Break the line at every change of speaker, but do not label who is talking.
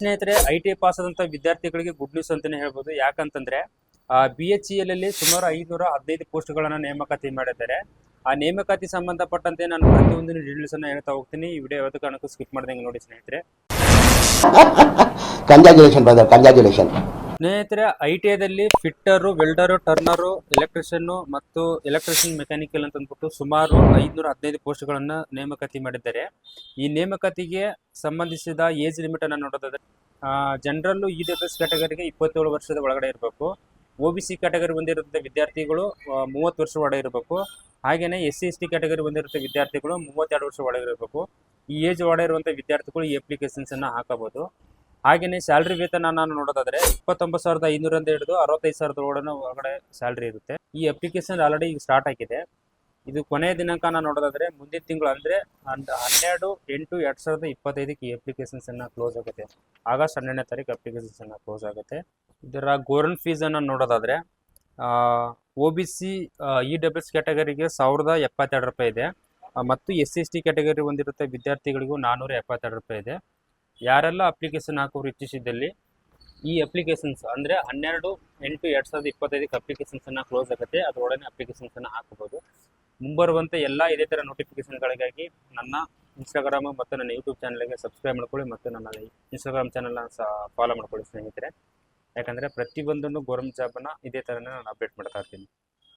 ಸ್ನೇಹಿತರೆ, ITI pass ಆದಂತ ವಿದ್ಯಾರ್ಥಿಗಳಿಗೆ ಗುಡ್ ನ್ಯೂಸ್ ಅಂತಾನೆ ಹೇಳ್ಬೋದು. ಯಾಕಂತಂದ್ರೆ BHEL ಅಲ್ಲಿ ಸುಮಾರು 515 ಪೋಸ್ಟ್ಗಳನ್ನ ನೇಮಕಾತಿ ಮಾಡಿದ್ದಾರೆ. ಆ ನೇಮಕಾತಿ ಸಂಬಂಧಪಟ್ಟಂತೆ ನಾನು ಪ್ರತಿಯೊಂದು ಡೀಟೇಲ್ಸ್ ಅನ್ನ ಹೇಳ್ತಾ ಹೋಗ್ತೀನಿ. ಈ ವಿಡಿಯೋ ಯಾವುದೇ ಕಾರಣಕ್ಕೂ ಸ್ಕಿಪ್ ಮಾಡ್ದಂಗೆ ನೋಡಿ ಸ್ನೇಹಿತರೆ.
Congratulation brother, congratulation.
ಸ್ನೇಹಿತರೆ, ಐ.ಟಿ.ಐದಲ್ಲಿ ಫಿಟ್ಟರು, ವೆಲ್ಡರು, ಟರ್ನರು, ಎಲೆಕ್ಟ್ರಿಷಿಯನ್ ಮತ್ತು ಎಲೆಕ್ಟ್ರಿಷಿಯನ್ ಮೆಕ್ಯಾನಿಕಲ್ ಅಂತ ಅಂದ್ಬಿಟ್ಟು ಸುಮಾರು 515 ಪೋಸ್ಟ್ಗಳನ್ನ ನೇಮಕಾತಿ ಮಾಡಿದ್ದಾರೆ. ಈ ನೇಮಕಾತಿಗೆ ಸಂಬಂಧಿಸಿದ ಏಜ್ ಲಿಮಿಟ್ ಅನ್ನ ನೋಡೋದಾದ್ರೆ ಜನರಲ್ EWS ಕ್ಯಾಟಗರಿಗೆ 27 ವರ್ಷದ ಒಳಗಡೆ ಇರಬೇಕು. OBC ಕ್ಯಾಟಗರಿ ಹೊಂದಿರುವಂಥ ವಿದ್ಯಾರ್ಥಿಗಳು 30 ವರ್ಷ ಒಳಗೆ ಇರಬೇಕು. ಹಾಗೇನೆ SC/ST ಕ್ಯಾಟಗರಿ ಹೊಂದಿರುವಂಥ ವಿದ್ಯಾರ್ಥಿಗಳು 32 ವರ್ಷ ಒಳಗೆ ಇರಬೇಕು. ಈ ಏಜ್ ಒಳಗೆ ಇರುವಂಥ ವಿದ್ಯಾರ್ಥಿಗಳು ಈ ಅಪ್ಲಿಕೇಶನ್ಸ್ ಅನ್ನ ಹಾಕಬಹುದು. ಹಾಗೇನೆ ಸ್ಯಾಲ್ರಿ ವೇತನ ನಾನು ನೋಡೋದಾದ್ರೆ 29,500 ಹಿಡಿದು 65,000 ಒಳಗಡೆ ಸ್ಯಾಲ್ರಿ ಇರುತ್ತೆ. ಈ ಅಪ್ಲಿಕೇಶನ್ ಆಲ್ರೆಡಿ ಈಗ ಸ್ಟಾರ್ಟ್ ಆಗಿದೆ. ಇದು ಕೊನೆಯ ದಿನಾಂಕ ನಾನು ನೋಡೋದಾದ್ರೆ ಮುಂದಿನ ತಿಂಗಳು ಅಂದ್ರೆ 12/8/2025 ಈ ಅಪ್ಲಿಕೇಶನ್ಸ್ ಅನ್ನ ಕ್ಲೋಸ್ ಆಗುತ್ತೆ. ಆಗಸ್ಟ್ 12ನೇ ತಾರೀಕು ಅಪ್ಲಿಕೇಶನ್ಸ್ ಅನ್ನ ಕ್ಲೋಸ್ ಆಗುತ್ತೆ. ಇದರ ಗೋರ್ಮೆಂಟ್ ಫೀಸ್ ಅನ್ನ ನೋಡೋದಾದ್ರೆ OBC EWS ಕ್ಯಾಟಗರಿಗೆ 1,072 ರೂಪಾಯಿ ಇದೆ ಮತ್ತು SC/ST ಕ್ಯಾಟಗರಿ ಹೊಂದಿರುತ್ತೆ ವಿದ್ಯಾರ್ಥಿಗಳಿಗೂ 472 ರೂಪಾಯಿ ಇದೆ. ಯಾರೆಲ್ಲ ಅಪ್ಲಿಕೇಶನ್ ಹಾಕೋರು ಇಚ್ಛಿಸಿದ್ದಲ್ಲಿ ಈ ಅಪ್ಲಿಕೇಶನ್ಸ್ ಅಂದ್ರೆ 12/8/2025 ಅಪ್ಲಿಕೇಶನ್ಸ್ ಅನ್ನ ಕ್ಲೋಸ್ ಆಗುತ್ತೆ. ಅದರೊಡನೆ ಅಪ್ಲಿಕೇಶನ್ಸ್ ಅನ್ನ ಹಾಕಬಹುದು. ಮುಂಬರುವಂತೆ ಎಲ್ಲ ಇದೇ ತರ ನೋಟಿಫಿಕೇಶನ್ಗಳಿಗಾಗಿ ನನ್ನ ಇನ್ಸ್ಟಾಗ್ರಾಮ್ ಮತ್ತು ನನ್ನ ಯೂಟ್ಯೂಬ್ ಚಾನಲ್ಗೆ ಸಬ್ಸ್ಕ್ರೈಬ್ ಮಾಡ್ಕೊಳ್ಳಿ ಮತ್ತು ನನ್ನ ಇನ್ಸ್ಟಾಗ್ರಾಮ್ ಚಾನಲ್ನ ಫಾಲೋ ಮಾಡ್ಕೊಳ್ಳಿ ಸ್ನೇಹಿತರೆ. ಯಾಕಂದರೆ ಪ್ರತಿಯೊಂದನ್ನು ಗೌರ್ಮೆಂಟ್ ಜಾಬನ್ನು ಇದೇ ಥರನೇ ನಾನು ಅಪ್ಡೇಟ್ ಮಾಡ್ತಾ ಇರ್ತೀನಿ.